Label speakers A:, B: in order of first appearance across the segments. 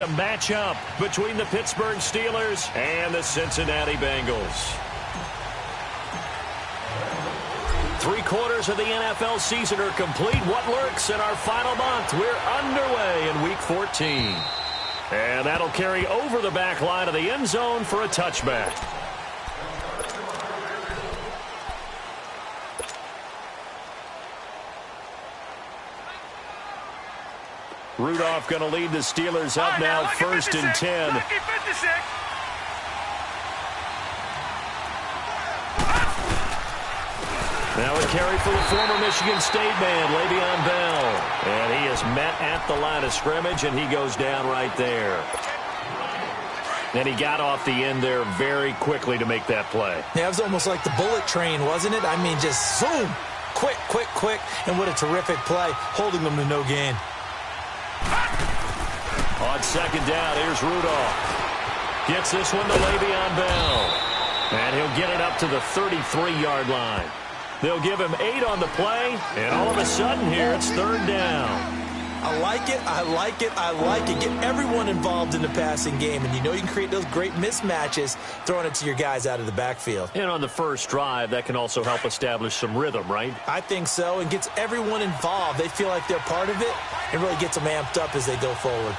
A: A matchup between the Pittsburgh Steelers and the Cincinnati Bengals. 3/4 of the NFL season are complete. What lurks in our final month? We're underway in Week 14. And that'll carry over the back line of the end zone for a touchback. Rudolph going to lead the Steelers up now, 1st and 10. Now a carry for the former Michigan State man, Le'Veon Bell. And he is met at the line of scrimmage, and he goes down right there. And he got off the end there very quickly to make that play.
B: Yeah, it was almost like the bullet train, wasn't it? I mean, just zoom. Quick, quick, quick. And what a terrific play, holding them to no gain.
A: On 2nd down, here's Rudolph. Gets this one to Le'Veon Bell. And he'll get it up to the 33-yard line. They'll give him 8 on the play, and all of a sudden here, it's 3rd down.
B: I like it, I like it, I like it. Get everyone involved in the passing game, and you know you can create those great mismatches throwing it to your guys out of the backfield.
A: And on the first drive, that can also help establish some rhythm, right?
B: I think so, and gets everyone involved. They feel like they're part of it, and really gets them amped up as they go forward.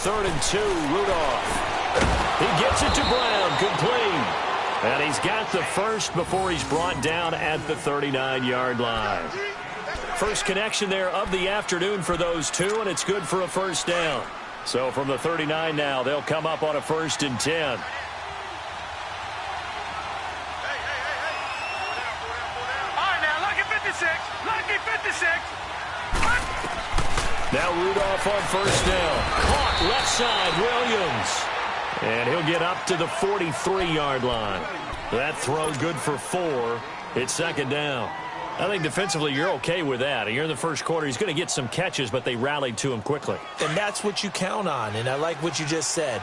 A: Third and 2, Rudolph. He gets it to Brown, complete. And he's got the first before he's brought down at the 39-yard line. First connection there of the afternoon for those two, and it's good for a 1st down. So from the 39 now, they'll come up on a 1st and 10.
C: All right, now, lucky 56. Lucky 56.
A: Now Rudolph on 1st down. Caught left side, Williams. And he'll get up to the 43-yard line. That throw good for 4. It's 2nd down. I think defensively you're okay with that. You're in the first quarter. He's going to get some catches, but they rallied to him quickly.
B: And that's what you count on, and I like what you just said.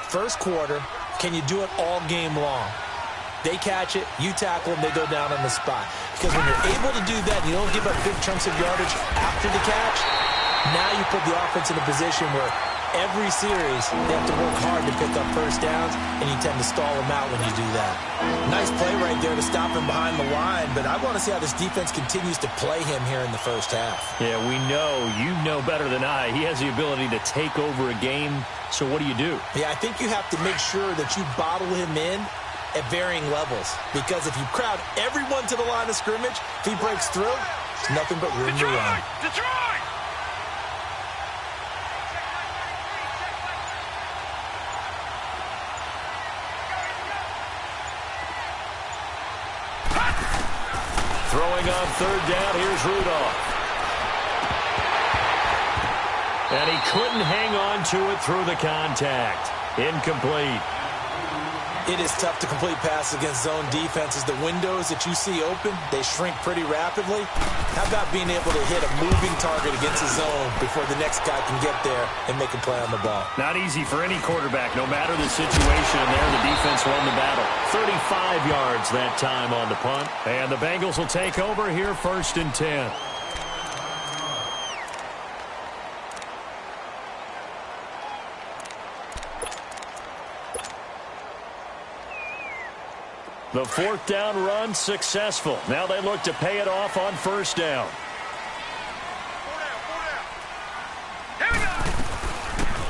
B: First quarter, can you do it all game long? They catch it, you tackle them, they go down on the spot. Because when you're able to do that, you don't give up big chunks of yardage after the catch. Now you put the offense in a position where every series they have to work hard to pick up 1st downs, and you tend to stall them out when you do that. Nice play right there to stop him behind the line, but I want to see how this defense continues to play him here in the first half.
A: Yeah, we know. You know better than I. He has the ability to take over a game, so what do you do?
B: Yeah, I think you have to make sure that you bottle him in at varying levels, because if you crowd everyone to the line of scrimmage, if he breaks through, there's nothing but room to run.
C: Detroit!
A: Throwing on 3rd down, here's Rudolph. And he couldn't hang on to it through the contact. Incomplete.
B: It is tough to complete passes against zone defenses. The windows that you see open, they shrink pretty rapidly. How about being able to hit a moving target against a zone before the next guy can get there and make a play on the ball?
A: Not easy for any quarterback, no matter the situation. And there, the defense won the battle. 35 yards that time on the punt. And the Bengals will take over here, 1st and 10. The 4th down run successful. Now they look to pay it off on 1st down.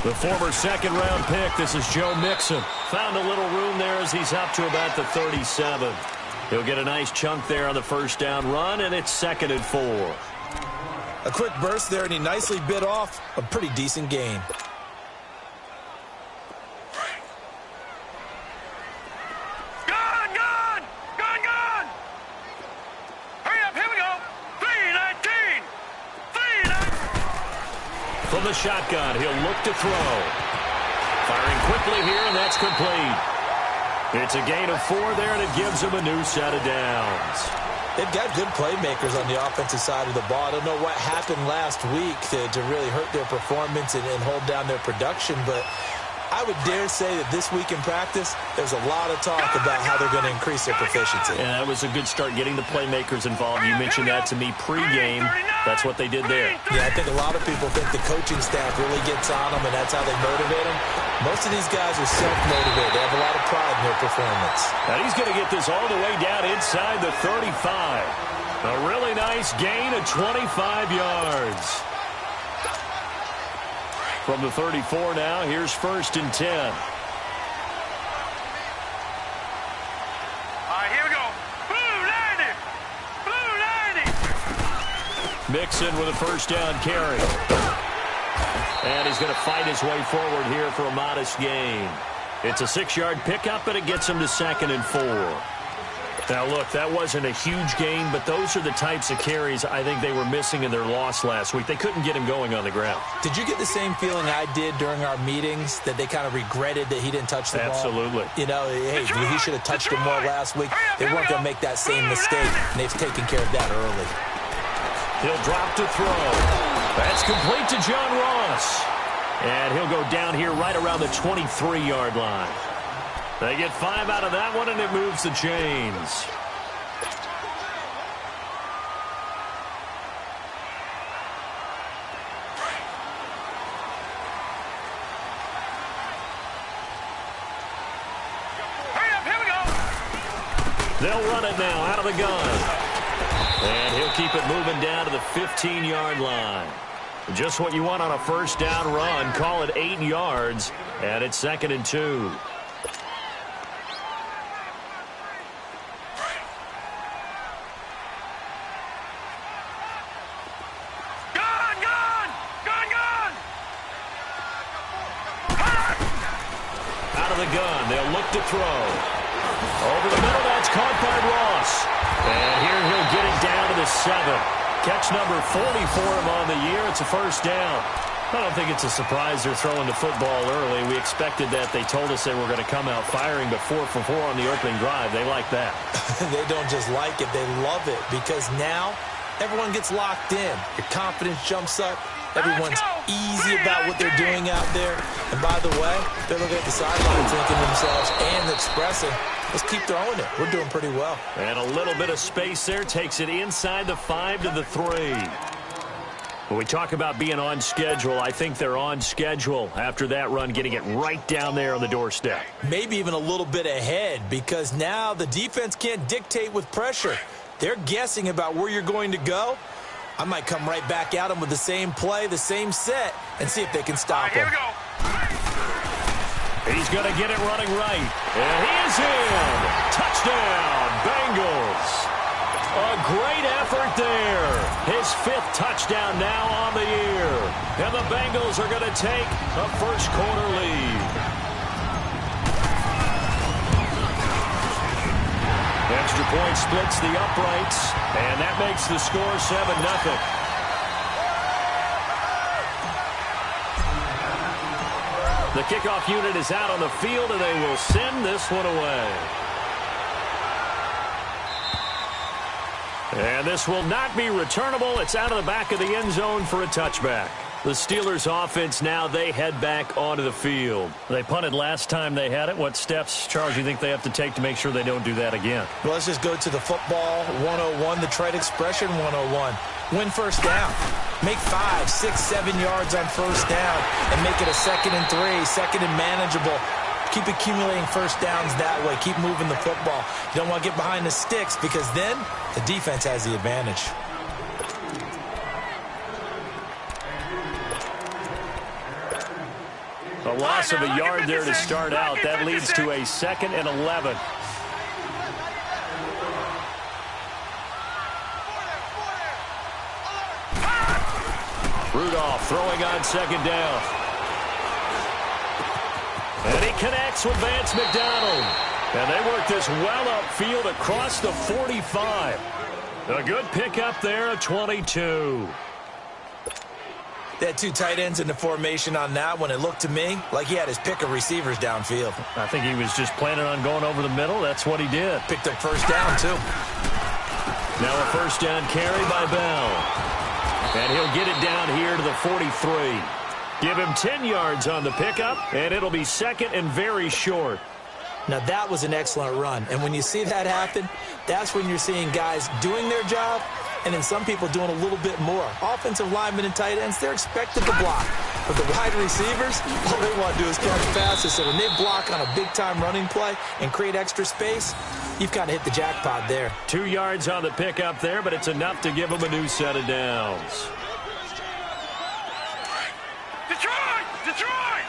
A: The former 2nd-round pick, this is Joe Mixon. Found a little room there as he's up to about the 37. He'll get a nice chunk there on the 1st down run, and it's 2nd and 4.
B: A quick burst there, and he nicely bit off a pretty decent gain.
A: From the shotgun, he'll look to throw. Firing quickly here, and that's complete. It's a gain of 4 there, and it gives him a new set of downs.
B: They've got good playmakers on the offensive side of the ball. I don't know what happened last week to really hurt their performance and hold down their production, but I would dare say that this week in practice, there's a lot of talk about how they're going to increase their proficiency.
A: And that was a good start, getting the playmakers involved. You mentioned that to me pregame. That's what they did there.
B: Yeah, I think a lot of people think the coaching staff really gets on them, and that's how they motivate them. Most of these guys are self-motivated. They have a lot of pride in their performance.
A: Now he's going to get this all the way down inside the 35. A really nice gain of 25 yards. From the 34 now, here's 1st and 10.
C: All right, here we go. Blue 90. Blue 90.
A: Mixon with a first down carry. And he's going to fight his way forward here for a modest gain. It's a 6-yard pickup, and it gets him to 2nd and 4. Now, look, that wasn't a huge gain, but those are the types of carries I think they were missing in their loss last week. They couldn't get him going on the ground.
B: Did you get the same feeling I did during our meetings, that they kind of regretted that he didn't touch the ball?
A: Absolutely.
B: You know, hey, he should have touched it more last week. They weren't going to make that same mistake, and they've taken care of that early.
A: He'll drop to throw. That's complete to John Ross. And he'll go down here right around the 23-yard line. They get 5 out of that one, and it moves the chains.
C: Hurry up, here we go.
A: They'll run it now out of the gun. And he'll keep it moving down to the 15-yard line. Just what you want on a first down run. Call it 8 yards, and it's 2nd and 2. Gun. They'll look to throw. Over the middle, that's caught by Ross. And here he'll get it down to the 7. Catch number 40 for him on the year. It's a first down. I don't think it's a surprise they're throwing the football early. We expected that. They told us they were going to come out firing, but 4 for 4 on the opening drive. They like that.
B: They don't just like it. They love it, because now everyone gets locked in. Your confidence jumps up. Everyone's easy about what they're doing out there. And by the way, they're looking at the sidelines thinking to themselves and expressing, let's keep throwing it. We're doing pretty well.
A: And a little bit of space there takes it inside the 5 to the 3. When we talk about being on schedule, I think they're on schedule after that run, getting it right down there on the doorstep.
B: Maybe even a little bit ahead, because now the defense can't dictate with pressure. They're guessing about where you're going to go. I might come right back at them with the same play, the same set, and see if they can stop him.
C: Here we go.
A: He's going to get it running right. And he is in. Touchdown, Bengals. A great effort there. His 5th touchdown now on the year. And the Bengals are going to take a first-quarter lead. Extra point splits the uprights, and that makes the score 7-0. The kickoff unit is out on the field, and they will send this one away. And this will not be returnable. It's out of the back of the end zone for a touchback. The Steelers offense now, they head back onto the field. They punted last time they had it. What steps, Charles, do you think they have to take to make sure they don't do that again?
B: Well, let's just go to the football 101, the trade expression 101. Win first down. Make 5, 6, 7 yards on first down and make it a 2nd and 3, 2nd and manageable. Keep accumulating first downs that way. Keep moving the football. You don't want to get behind the sticks, because then the defense has the advantage.
A: A loss of a yard there to start out. That leads to a 2nd and 11. Rudolph throwing on 2nd down. And he connects with Vance McDonald. And they work this well upfield across the 45. A good pickup there at 22.
B: They had 2 tight ends in the formation on that one. It looked to me like he had his pick of receivers downfield.
A: I think he was just planning on going over the middle. That's what he did.
B: Picked up first down, too.
A: Now a first down carry by Bell. And he'll get it down here to the 43. Give him 10 yards on the pickup, and it'll be second and very short.
B: Now, that was an excellent run. And when you see that happen, that's when you're seeing guys doing their job and then some people doing a little bit more. Offensive linemen and tight ends, they're expected to block. But the wide receivers, all they want to do is catch passes. So when they block on a big-time running play and create extra space, you've kind of hit the jackpot there.
A: 2 yards on the pickup there, but it's enough to give them a new set of downs.
C: Detroit! Detroit!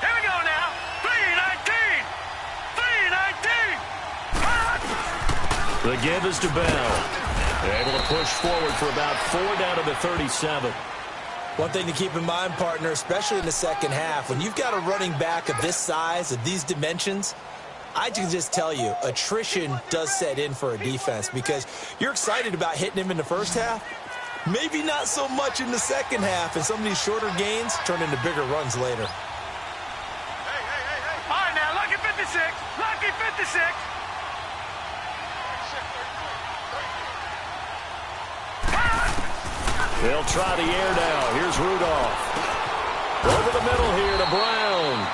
C: Here we go now. 3-19. 3-19.
A: The give is to Bell. They're able to push forward for about 4 down to the 37.
B: One thing to keep in mind, partner, especially in the second half, when you've got a running back of this size, of these dimensions, I can just tell you, attrition does set in for a defense because you're excited about hitting him in the first half. Maybe not so much in the second half, and some of these shorter gains turn into bigger runs later.
C: All right, now, lucky 56. Lucky 56.
A: They'll try the air now. Here's Rudolph. Over the middle here to Brown.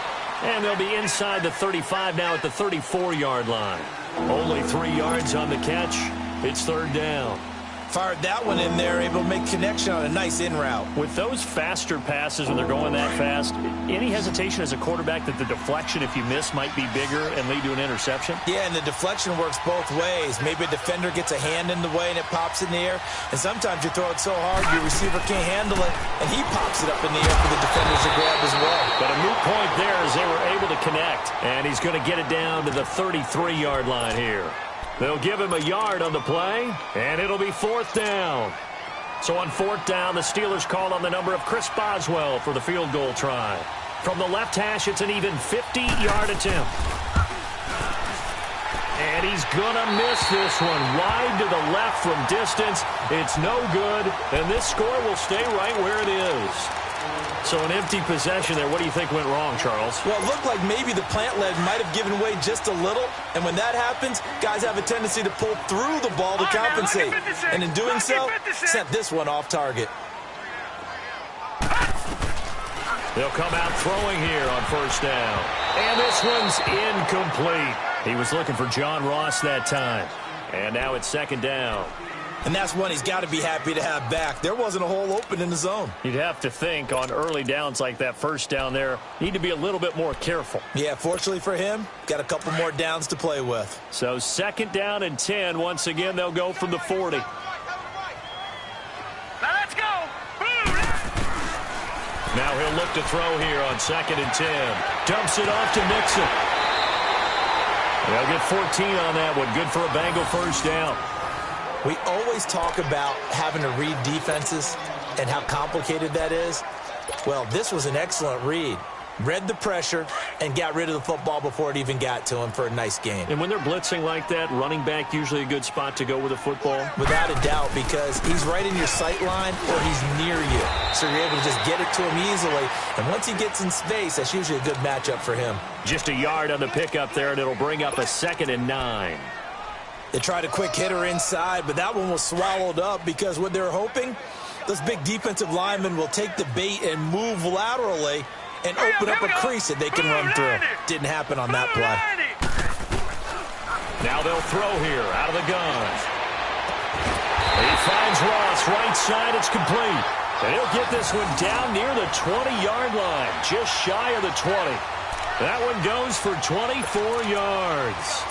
A: And they'll be inside the 35 now at the 34-yard line. Only 3 yards on the catch. It's third down.
B: Fired that one in there, able to make connection on a nice in route.
A: With those faster passes when they're going that fast, any hesitation as a quarterback that the deflection, if you miss, might be bigger and lead to an interception?
B: Yeah, and the deflection works both ways. Maybe a defender gets a hand in the way and it pops in the air. And sometimes you throw it so hard your receiver can't handle it, and he pops it up in the air for the defenders to grab as well. But
A: a moot point there as they were able to connect. And he's going to get it down to the 33-yard line here. They'll give him a yard on the play, and it'll be fourth down. So on fourth down, the Steelers call on the number of Chris Boswell for the field goal try. From the left hash, it's an even 50-yard attempt. And he's going to miss this one wide to the left from distance. It's no good, and this score will stay right where it is. So an empty possession there. What do you think went wrong, Charles?
B: Well, it looked like maybe the plant leg might have given way just a little. And when that happens, guys have a tendency to pull through the ball to compensate. And in doing so, sent this one off target.
A: They'll come out throwing here on first down. And this one's incomplete. He was looking for John Ross that time. And now it's second down.
B: And that's one he's got to be happy to have back. There wasn't a hole open in the zone.
A: You'd have to think on early downs like that first down there, need to be a little bit more careful.
B: Yeah, fortunately for him, got a couple more downs to play with.
A: So second down and 10. Once again, they'll go from the 40.
C: Now let's go.
A: Now he'll look to throw here on second and 10. Dumps it off to Mixon. They'll get 14 on that one. Good for a Bengal first down.
B: We always talk about having to read defenses and how complicated that is. Well, this was an excellent read. Read the pressure and got rid of the football before it even got to him for a nice game.
A: And when they're blitzing like that, running back usually a good spot to go with a football?
B: Without a doubt, because he's right in your sight line or he's near you. So you're able to just get it to him easily. And once he gets in space, that's usually a good matchup for him.
A: Just a yard on the pickup there, and it'll bring up a 2nd and 9.
B: They tried a quick hitter inside, but that one was swallowed up because what they're hoping, those big defensive linemen will take the bait and move laterally and open up a crease that they can run through. Didn't happen on that play.
A: Now they'll throw here out of the gun. He finds Ross right side. It's complete. And he'll get this one down near the 20-yard line, just shy of the 20. That one goes for 24 yards.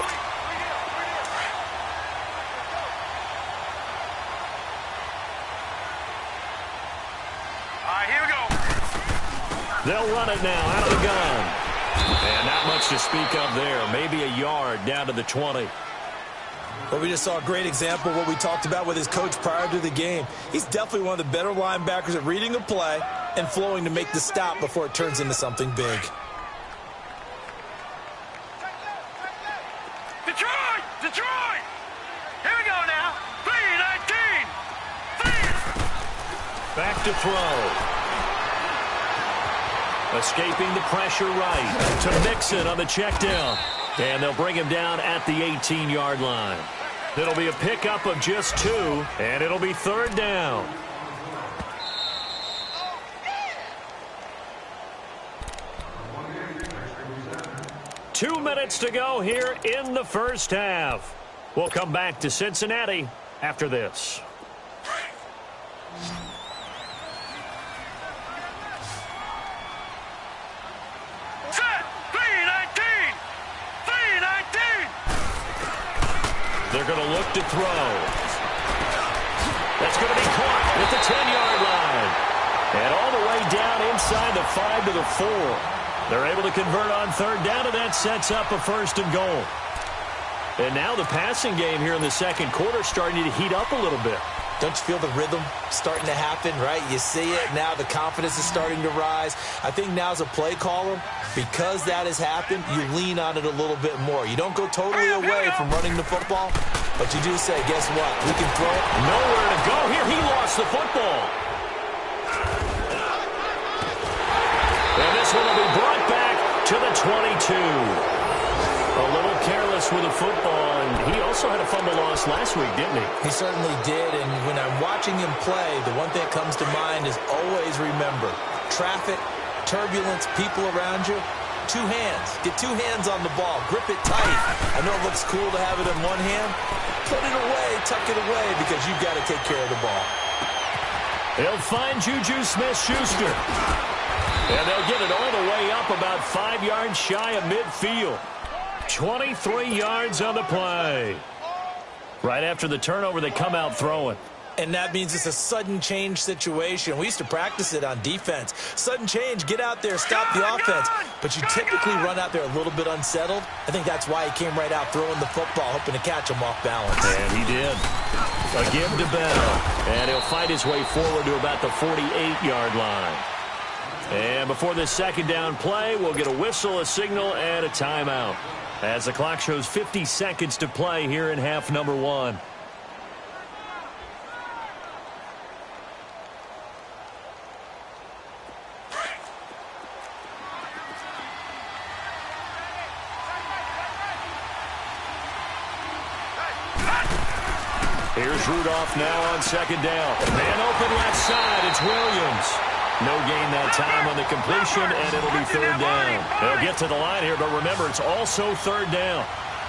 A: They'll run it now out of the gun. And not much to speak of there. Maybe a yard down to the 20.
B: Well, we just saw a great example of what we talked about with his coach prior to the game. He's definitely one of the better linebackers at reading a play and flowing to make the stop before it turns into something big.
C: Detroit! Detroit! Here we go now. 3-19.
A: Back to throw. Escaping the pressure right to Mixon on the check down. And they'll bring him down at the 18-yard line. It'll be a pickup of just 2, and it'll be 3rd down. Two minutes to go here in the first half. We'll come back to Cincinnati after this.
C: Set! 3-19! 3-19!
A: They're going to look to throw. That's going to be caught at the 10-yard line. And all the way down inside the 5 to the 4. They're able to convert on 3rd down, and that sets up a 1st and goal. And now the passing game here in the second quarter starting to heat up a little bit.
B: Don't you feel the rhythm starting to happen, right? You see it now. The confidence is starting to rise. I think now as a play caller, because that has happened, you lean on it a little bit more. You don't go totally away from running the football, but you do say, guess what? We can throw it.
A: Nowhere to go here. He lost the football. And this one will be brought back to the 22. A little careless with the football, and he also had a fumble loss last week, didn't he?
B: He certainly did, and when I'm watching him play, the one thing that comes to mind is always remember, traffic, turbulence, people around you, 2 hands. Get 2 hands on the ball. Grip it tight. I know it looks cool to have it in one hand. Put it away, tuck it away, because you've got to take care of the ball.
A: He'll find Juju Smith-Schuster. And they'll get it all the way up about 5 yards shy of midfield. 23 yards on the play. Right after the turnover, they come out throwing.
B: And that means it's a sudden change situation. We used to practice it on defense. Sudden change, get out there, stop the offense. But you typically run out there a little bit unsettled. I think that's why he came right out throwing the football, hoping to catch him off balance.
A: And he did. A give to Bell. And he'll fight his way forward to about the 48-yard line. And before this second down play, we'll get a whistle, a signal, and a timeout. As the clock shows 50 seconds to play here in half number 1. Here's Rudolph now on second down. Man open left side. It's Williams. No gain that time on the completion, and it'll be 3rd down. They'll get to the line here, but remember, it's also 3rd down.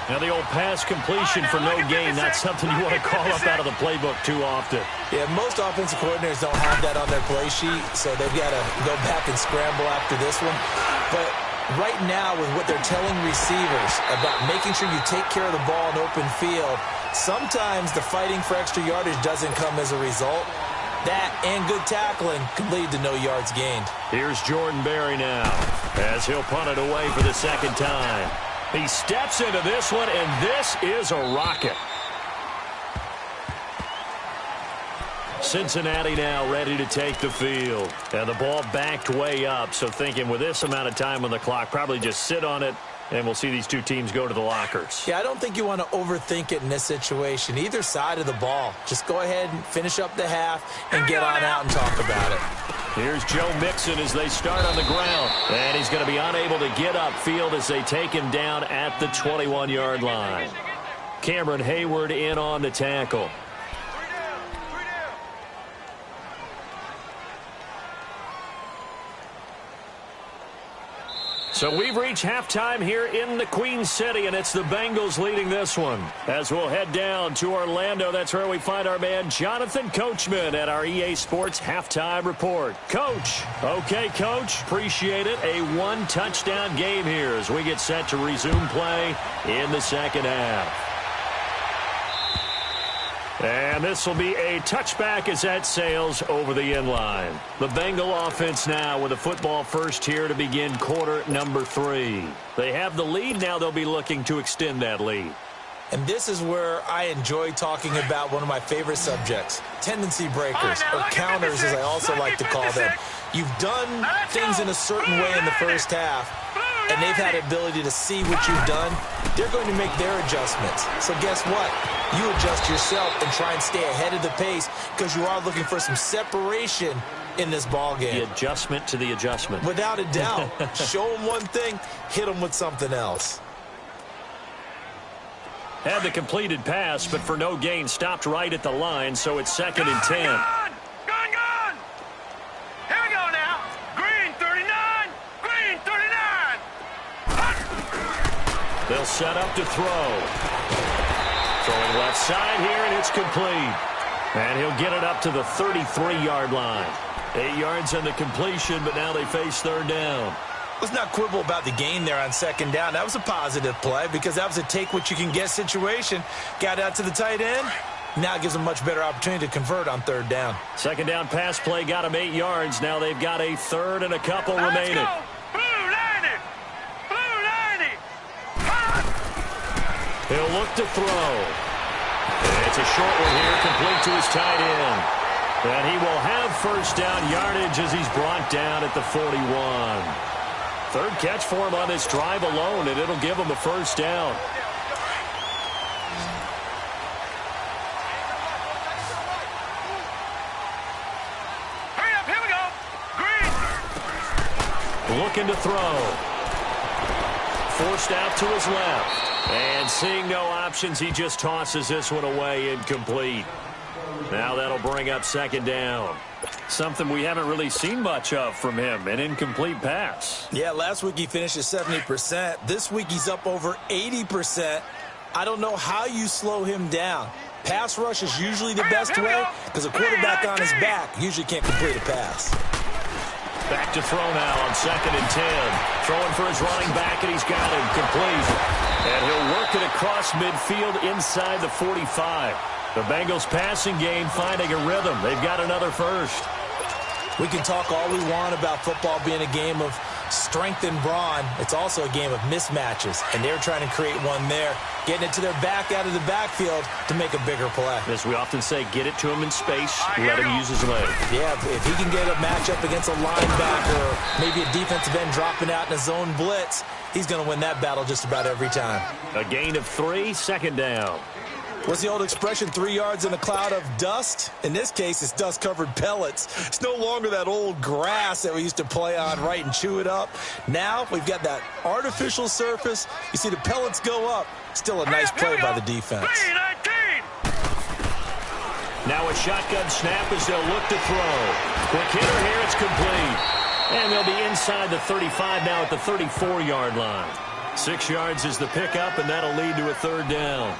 A: Now, the old pass completion for no gain, not something you want to call up out of the playbook too often.
B: Yeah, most offensive coordinators don't have that on their play sheet, so they've got to go back and scramble after this one. But right now, with what they're telling receivers about making sure you take care of the ball in open field, sometimes the fighting for extra yardage doesn't come as a result. That and good tackling can lead to no yards gained.
A: Here's Jordan Berry now as he'll punt it away for the second time. He steps into this one, and this is a rocket. Cincinnati now ready to take the field. And the ball backed way up, so thinking with this amount of time on the clock, probably just sit on it, and we'll see these two teams go to the lockers.
B: Yeah, I don't think you want to overthink it in this situation. Either side of the ball. Just go ahead and finish up the half and get on out and talk about it.
A: Here's Joe Mixon as they start on the ground. And he's going to be unable to get upfield as they take him down at the 21-yard line. Cameron Hayward in on the tackle. So we've reached halftime here in the Queen City, and it's the Bengals leading this one. As we'll head down to Orlando, that's where we find our man Jonathan Coachman at our EA Sports Halftime Report. Coach. Okay, Coach. Appreciate it. A one-touchdown game here as we get set to resume play in the second half. And this will be a touchback as that sails over the end line. The Bengal offense now with a football first here to begin quarter number 3. They have the lead. Now they'll be looking to extend that lead.
B: And this is where I enjoy talking about one of my favorite subjects, tendency breakers, or counters as I also like to call them. You've done things in a certain way in the first half, and they've had the ability to see what you've done. They're going to make their adjustments. So guess what? You adjust yourself and try and stay ahead of the pace because you are looking for some separation in this ball game.
A: The adjustment to the adjustment.
B: Without a doubt. Show them one thing, hit them with something else.
A: Had the completed pass, but for no gain, stopped right at the line, so it's 2nd and 10.
C: Gone! Here we go now. Green 39, green 39.
A: They'll set up to throw. Throwing left side here, and it's complete. And he'll get it up to the 33-yard line. 8 yards on the completion, but now they face 3rd down.
B: Let's not quibble about the gain there on 2nd down. That was a positive play because that was a take-what-you-can-get situation. Got out to the tight end. Now it gives them a much better opportunity to convert on 3rd down.
A: 2nd down pass play got them 8 yards. Now they've got a 3rd and a couple remaining.
C: Let's go. Blue 90. Blue 90.
A: He'll look to throw. It's a short one here, complete to his tight end. And he will have 1st down yardage as he's brought down at the 41. 3rd catch for him on this drive alone, and it'll give him a 1st down.
C: Hurry up, here we go. Green.
A: Looking to throw. Forced out to his left. And seeing no options, he just tosses this one away, incomplete. Now that'll bring up 2nd down. Something we haven't really seen much of from him, an incomplete pass.
B: Yeah, last week he finished at 70%. This week he's up over 80%. I don't know how you slow him down. Pass rush is usually the best way because a quarterback on his back usually can't complete a pass.
A: Back to throw now on 2nd and 10. Throwing for his running back, and he's got him complete. And he'll work it across midfield inside the 45. The Bengals passing game finding a rhythm. They've got another 1st.
B: We can talk all we want about football being a game of strength and brawn. It's also a game of mismatches, and they're trying to create one there, getting it to their back out of the backfield to make a bigger play.
A: As we often say, get it to him in space, let him use his leg.
B: Yeah, if he can get a matchup against a linebacker or maybe a defensive end dropping out in a zone blitz, he's going to win that battle just about every time.
A: A gain of 3, 2nd down.
B: What's the old expression, 3 yards in a cloud of dust? In this case, it's dust-covered pellets. It's no longer that old grass that we used to play on, right, and chew it up. Now we've got that artificial surface. You see the pellets go up. Still a nice play by the defense.
A: Now a shotgun snap as they'll look to throw. Quick hitter here, it's complete. And they'll be inside the 35 now at the 34-yard line. 6 yards is the pickup, and that'll lead to a 3rd down.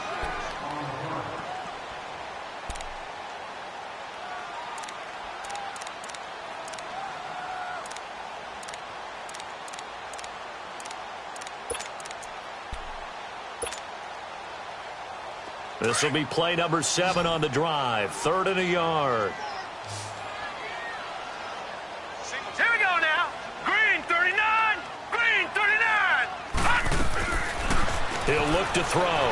A: This will be play number 7 on the drive. 3rd and a yard.
C: Here we go now. Green 39, green 39.
A: He'll look to throw.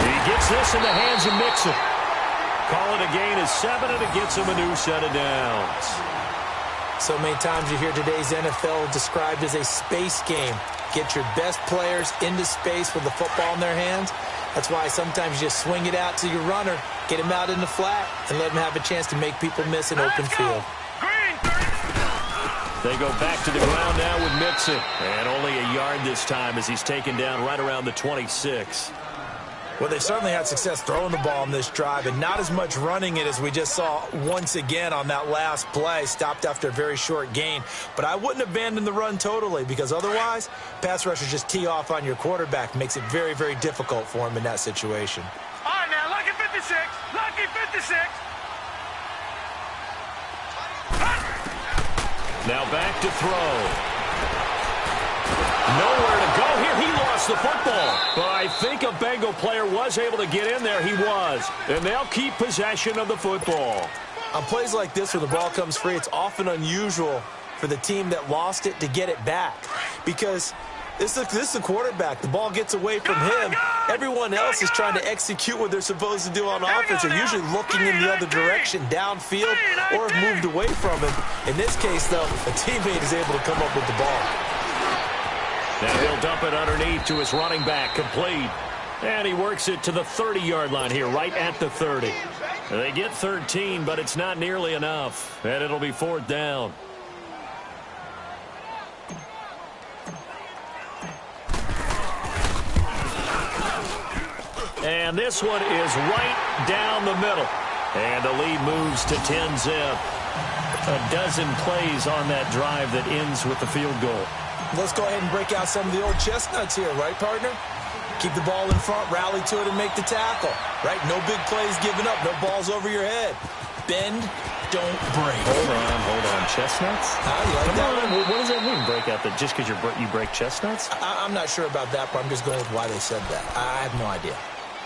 A: He gets this in the hands of Mixon. Call it a gain of 7, and it gets him a new set of downs.
B: So many times you hear today's NFL described as a space game. Get your best players into space with the football in their hands. That's why sometimes you just swing it out to your runner, get him out in the flat, and let him have a chance to make people miss an open field.
A: They go back to the ground now with Mixon. And only a yard this time as he's taken down right around the 26.
B: Well, they've certainly had success throwing the ball in this drive and not as much running it as we just saw once again on that last play. Stopped after a very short gain. But I wouldn't abandon the run totally because otherwise, pass rushers just tee off on your quarterback. Makes it very, very difficult for him in that situation.
C: All right, now, lucky 56. Lucky 56.
A: Now back to throw. Nowhere to go here. He lost the football. But I think a Bengal player was able to get in there. He was. And they'll keep possession of the football.
B: On plays like this where the ball comes free, it's often unusual for the team that lost it to get it back. Because this is the quarterback. The ball gets away from him. Everyone else is trying to execute what they're supposed to do on offense. They're usually looking in the other direction, downfield, or have moved away from him. In this case, though, a teammate is able to come up with the ball.
A: Now he'll dump it underneath to his running back, complete. And he works it to the 30-yard line here, right at the 30. They get 13, but it's not nearly enough. And it'll be 4th down. And this one is right down the middle. And the lead moves to 10-zip. A dozen plays on that drive that ends with the field goal.
B: Let's go ahead and break out some of the old chestnuts here, right, partner? Keep the ball in front, rally to it, and make the tackle, right? No big plays given up, no balls over your head. Bend, don't break.
A: Hold on. Chestnuts?
B: You like that one?
A: What does that mean, break out? That just because you break chestnuts?
B: I'm not sure about that, but I'm just going with why they said that. I have no idea.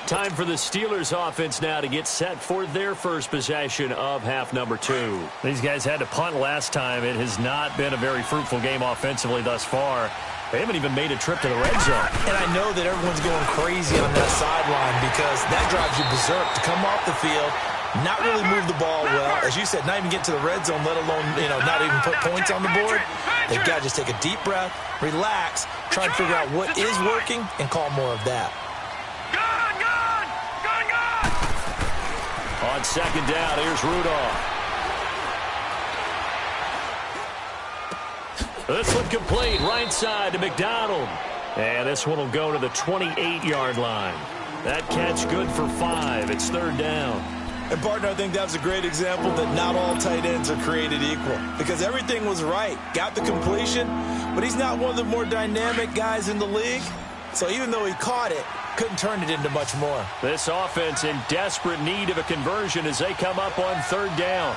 A: Time for the Steelers offense now to get set for their first possession of half number 2. These guys had to punt last time. It has not been a very fruitful game offensively thus far. They haven't even made a trip to the red zone.
B: And I know that everyone's going crazy on that sideline because that drives you berserk to come off the field, not really move the ball well. As you said, not even get to the red zone, let alone, not even put points on the board. They've got to just take a deep breath, relax, try and figure out what is working, and call more of that.
A: On second down, here's Rudolph. This one complete, right side to McDonald. And this one will go to the 28-yard line. That catch good for 5. It's third down.
B: And, partner, I think that was a great example that not all tight ends are created equal because everything was right. Got the completion, but he's not one of the more dynamic guys in the league. So even though he caught it, couldn't turn it into much more.
A: This offense in desperate need of a conversion as they come up on third down.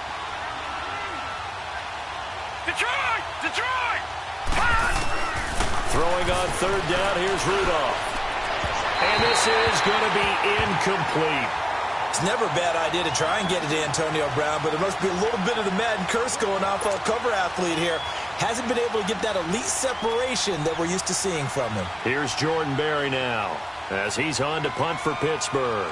C: Detroit!
A: Throwing on third down, here's Rudolph. And this is going to be incomplete.
B: It's never a bad idea to try and get it to Antonio Brown, but it must be a little bit of the Madden curse going on for a cover athlete here. Hasn't been able to get that elite separation that we're used to seeing from him.
A: Here's Jordan Berry now as he's on to punt for Pittsburgh.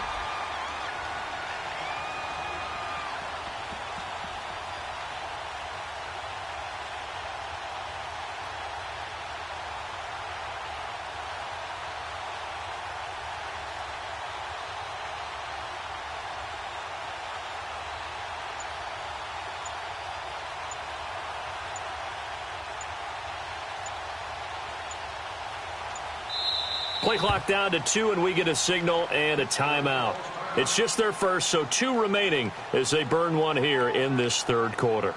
A: Play clock down to 2, and we get a signal and a timeout. It's just their first, so 2 remaining as they burn one here in this third quarter.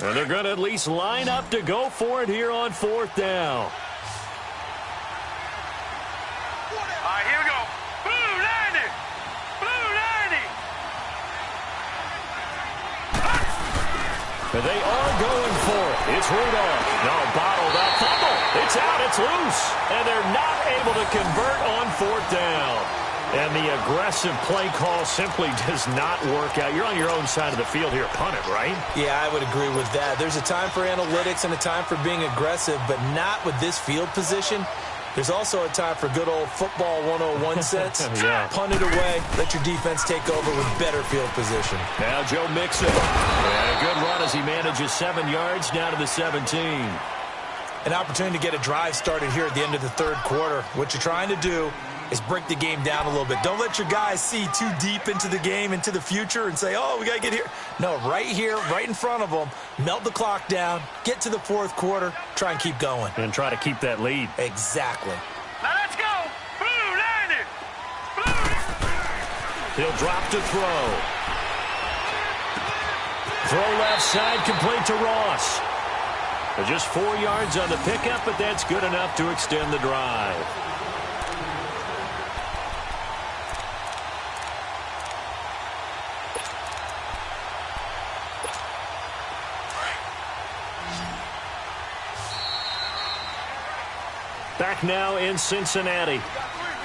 A: And they're going to at least line up to go for it here on fourth down.
C: All right, here we go. Blue 90! Blue 90!
A: And they are going for it. It's Rudolph. No, bottled up. Fumble. It's out. It's loose. And they're not able to convert on fourth down. And the aggressive play call simply does not work out. You're on your own side of the field here. Punt it, right?
B: Yeah, I would agree with that. There's a time for analytics and a time for being aggressive, but not with this field position. There's also a time for good old football 101 sense.
A: Yeah.
B: Punt it away. Let your defense take over with better field position.
A: Now Joe Mixon. And a good run as he manages 7 yards down to the 17.
B: An opportunity to get a drive started here at the end of the third quarter. What you're trying to do is break the game down a little bit. Don't let your guys see too deep into the game, into the future, and say, oh, we got to get here. No, right here, right in front of them, melt the clock down, get to the fourth quarter, try and keep going.
A: And try to keep that lead.
B: Exactly.
C: Now let's go. Blue 90! Blue!
A: He'll drop to throw. Throw left side, complete to Ross. Just 4 yards on the pickup, but that's good enough to extend the drive. Back now in Cincinnati.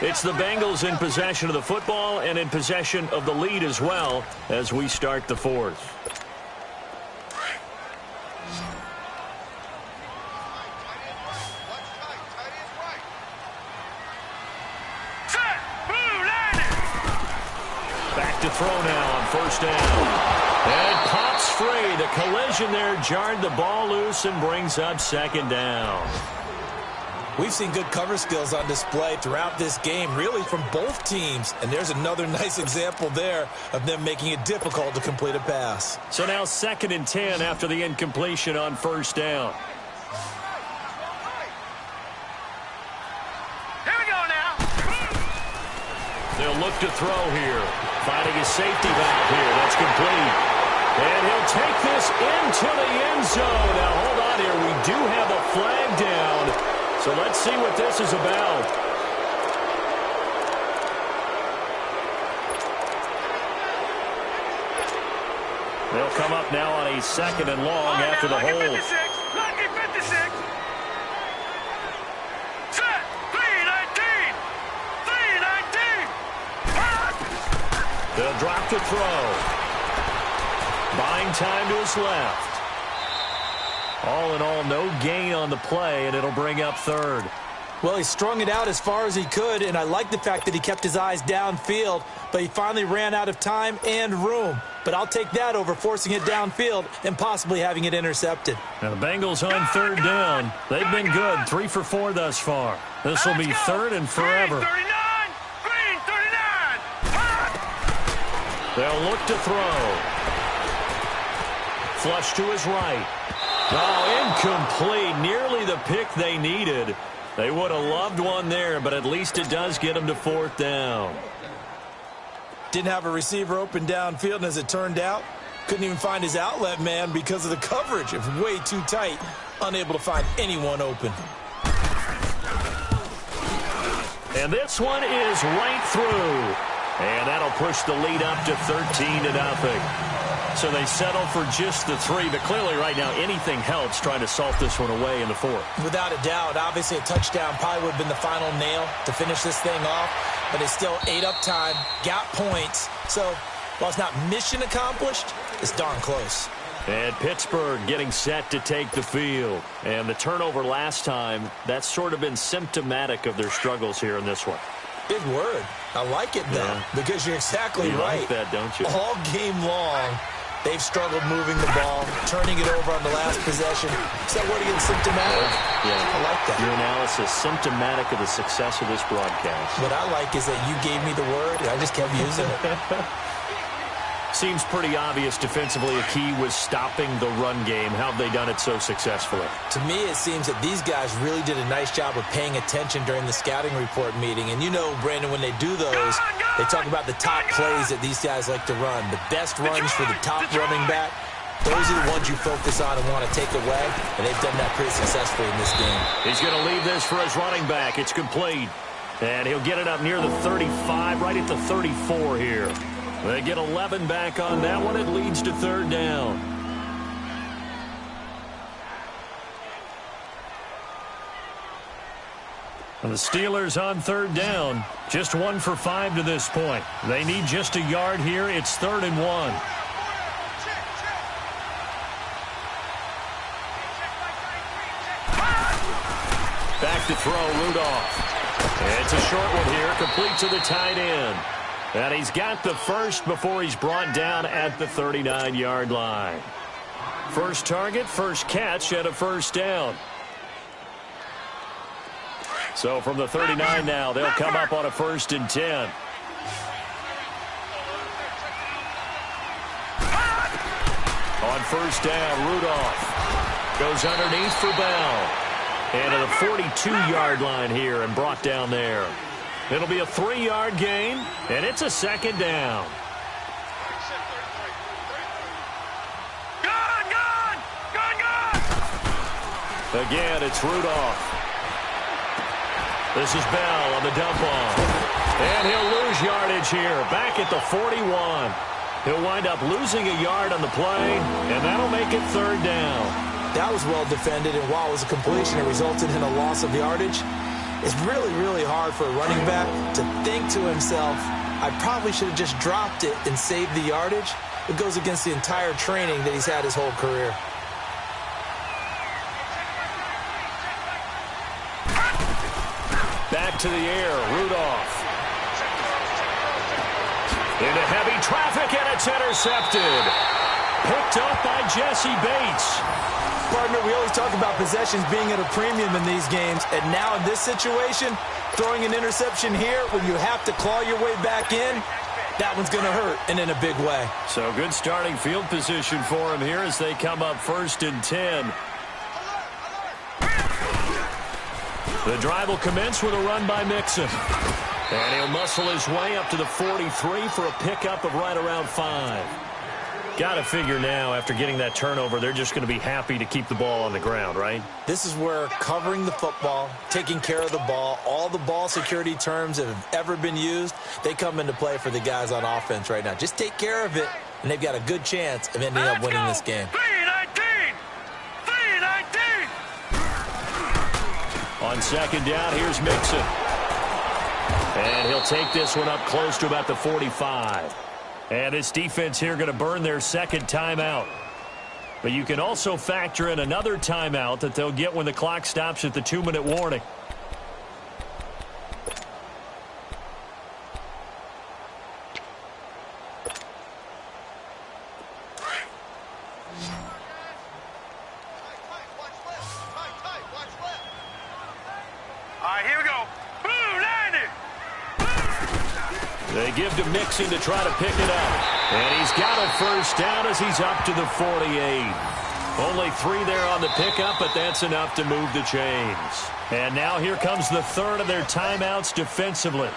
A: It's the Bengals in possession of the football and in possession of the lead as well as we start the fourth. Back to throw now on first down. And pops free. The collision there jarred the ball loose and brings up second down.
B: We've seen good cover skills on display throughout this game, really from both teams. And there's another nice example there of them making it difficult to complete a pass.
A: So now 2nd and 10 after the incompletion on 1st down.
C: Here we go now.
A: They'll look to throw here. Finding a safety valve here. That's complete. And he'll take this into the end zone. Now, hold on here. We do have a flag down. So let's see what this is about. They'll come up now on a 2nd and long after the hold.
C: 56. Set. 319. 319.
A: They'll drop the throw. Buying time to his left. All in all, no gain on the play, and it'll bring up 3rd.
B: Well, he strung it out as far as he could, and I like the fact that he kept his eyes downfield, but he finally ran out of time and room. But I'll take that over forcing it downfield and possibly having it intercepted.
A: Now the Bengals on 3rd down. They've been good, 3 for 4 thus far. This will be 3rd and forever.
C: Green 39.
A: They'll look to throw. Flush to his right. Oh, incomplete. Nearly the pick they needed. They would have loved one there, but at least it does get them to 4th down.
B: Didn't have a receiver open downfield, and as it turned out, couldn't even find his outlet man because of the coverage. It was way too tight, unable to find anyone open.
A: And this one is right through. And that'll push the lead up to 13-0. So they settle for just the 3, but clearly right now anything helps trying to salt this one away in the 4th.
B: Without a doubt, obviously a touchdown probably would have been the final nail to finish this thing off, but it's still ate up time, got points. So while it's not mission accomplished, it's darn close.
A: And Pittsburgh getting set to take the field. And the turnover last time, that's sort of been symptomatic of their struggles here in this one.
B: Big word. I like it, though, because you're exactly right.
A: You like that, don't you?
B: All game long, they've struggled moving the ball, turning it over on the last possession. Is that word again, symptomatic?
A: Yeah.
B: I like that.
A: Your analysis, symptomatic of the success of this broadcast.
B: What I like is that you gave me the word, and I just kept using it.
A: Seems pretty obvious defensively a key was stopping the run game. How have they done it so successfully?
B: To me, it seems that these guys really did a nice job of paying attention during the scouting report meeting. And you know, Brandon, when they do those, they talk about the top plays that these guys like to run. The best runs for the top running back, those are the ones you focus on and want to take away. And they've done that pretty successfully in this game.
A: He's going to leave this for his running back. It's complete. And he'll get it up near the 35, right at the 34 here. They get 11 back on that one. It leads to 3rd down. And the Steelers on 3rd down. Just 1 for 5 to this point. They need just a yard here. It's 3rd and 1. Back to throw, Rudolph. And it's a short one here, complete to the tight end. And he's got the first before he's brought down at the 39-yard line. First target, first catch, and a 1st down. So from the 39 now, they'll come up on a 1st and 10. On 1st down, Rudolph goes underneath for Bell. And to the 42-yard line here and brought down there. It'll be a 3-yard gain, and it's a 2nd down. Again, it's Rudolph. This is Bell on the dump off. And he'll lose yardage here, back at the 41. He'll wind up losing a yard on the play, and that'll make it 3rd down.
B: That was well defended, and while it was a completion, it resulted in a loss of yardage. It's really, really hard for a running back to think to himself, I probably should have just dropped it and saved the yardage. It goes against the entire training that he's had his whole career.
A: Back to the air, Rudolph. Into heavy traffic, and it's intercepted. Picked up by Jesse Bates.
B: Partner, we always talk about possessions being at a premium in these games, and now in this situation, throwing an interception here when you have to claw your way back in, that one's going to hurt, and in a big way.
A: So good starting field position for him here as they come up 1st and 10. The drive will commence with a run by Mixon. And he'll muscle his way up to the 43 for a pickup of right around 5. Got to figure now, after getting that turnover, they're just going to be happy to keep the ball on the ground, right?
B: This is where covering the football, taking care of the ball, all the ball security terms that have ever been used, they come into play for the guys on offense right now. Just take care of it, and they've got a good chance of ending up winning this game.
C: 3-19! 3-19!
A: On 2nd down, here's Mixon. And he'll take this one up close to about the 45. And this defense here going to burn their 2nd timeout. But you can also factor in another timeout that they'll get when the clock stops at the 2-minute warning.
C: All right, here we go. Boom, 90!
A: They give to Mixon to try to pick it up. And he's got a 1st down as he's up to the 48. Only 3 there on the pickup, but that's enough to move the chains. And now here comes the 3rd of their timeouts defensively.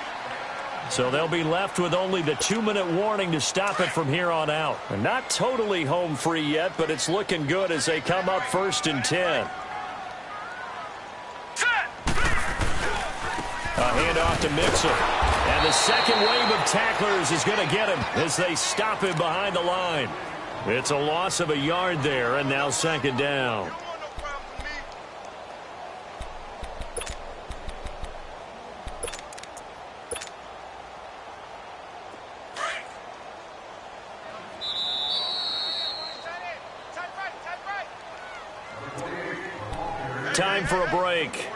A: So they'll be left with only the 2-minute warning to stop it from here on out. And not totally home free yet, but it's looking good as they come up 1st and 10. A handoff to Mixon. And the 2nd wave of tacklers is going to get him as they stop him behind the line. It's a loss of a yard there, and now 2nd down. Time for a break.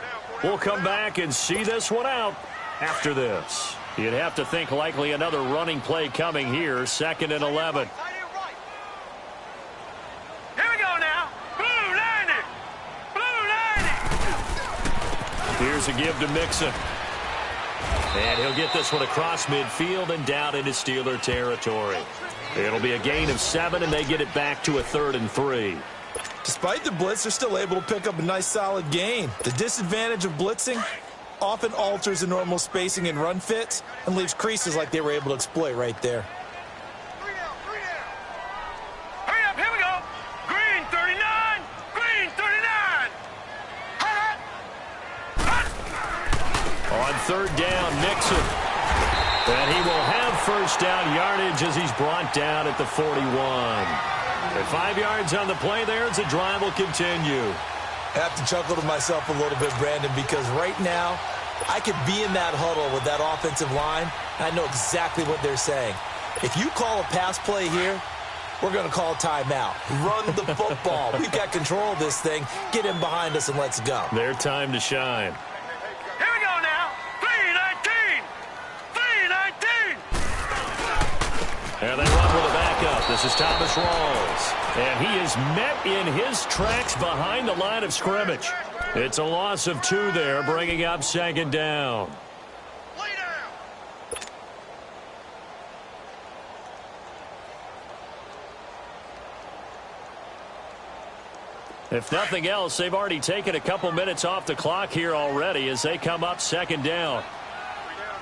A: We'll come back and see this one out after this. You'd have to think likely another running play coming here, 2nd and 11.
C: Here we go now. Boom, 90! Boom, 90!
A: Here's a give to Mixon. And he'll get this one across midfield and down into Steeler territory. It'll be a gain of 7, and they get it back to a 3rd and 3.
B: Despite the blitz, they're still able to pick up a nice, solid gain. The disadvantage of blitzing often alters the normal spacing and run fits and leaves creases like they were able to exploit right there.
C: Hurry up, here we go. Green 39, green 39.
A: On 3rd down, Mixon. And he will have 1st down yardage as he's brought down at the 41. At 5 yards on the play there, as the drive will continue.
B: I have to chuckle to myself a little bit, Brandon, because right now I could be in that huddle with that offensive line, and I know exactly what they're saying. If you call a pass play here, we're going to call a timeout. Run the football. We've got control of this thing. Get him behind us and let's go.
A: Their time to shine.
C: Here we go now. 3-19. 3-19.
A: And they run with a backup. This is Thomas Rawls. And he is met in his tracks behind the line of scrimmage. It's a loss of 2 there, bringing up 2nd down.
C: Lay down.
A: If nothing else, they've already taken a couple minutes off the clock here already as they come up 2nd down.
C: 3 down.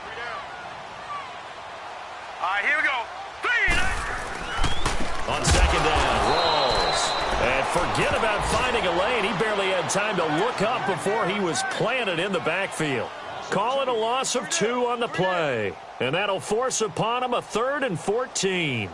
C: All right, here we go. 3-19.
A: On 2nd down, Rawls. And forget about finding a lane. He barely had time to look up before he was planted in the backfield. Call it a loss of 2 on the play. And that'll force upon him a 3rd and 14.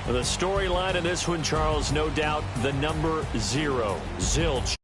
A: The storyline in this one, Charles, no doubt the number 0, zilch.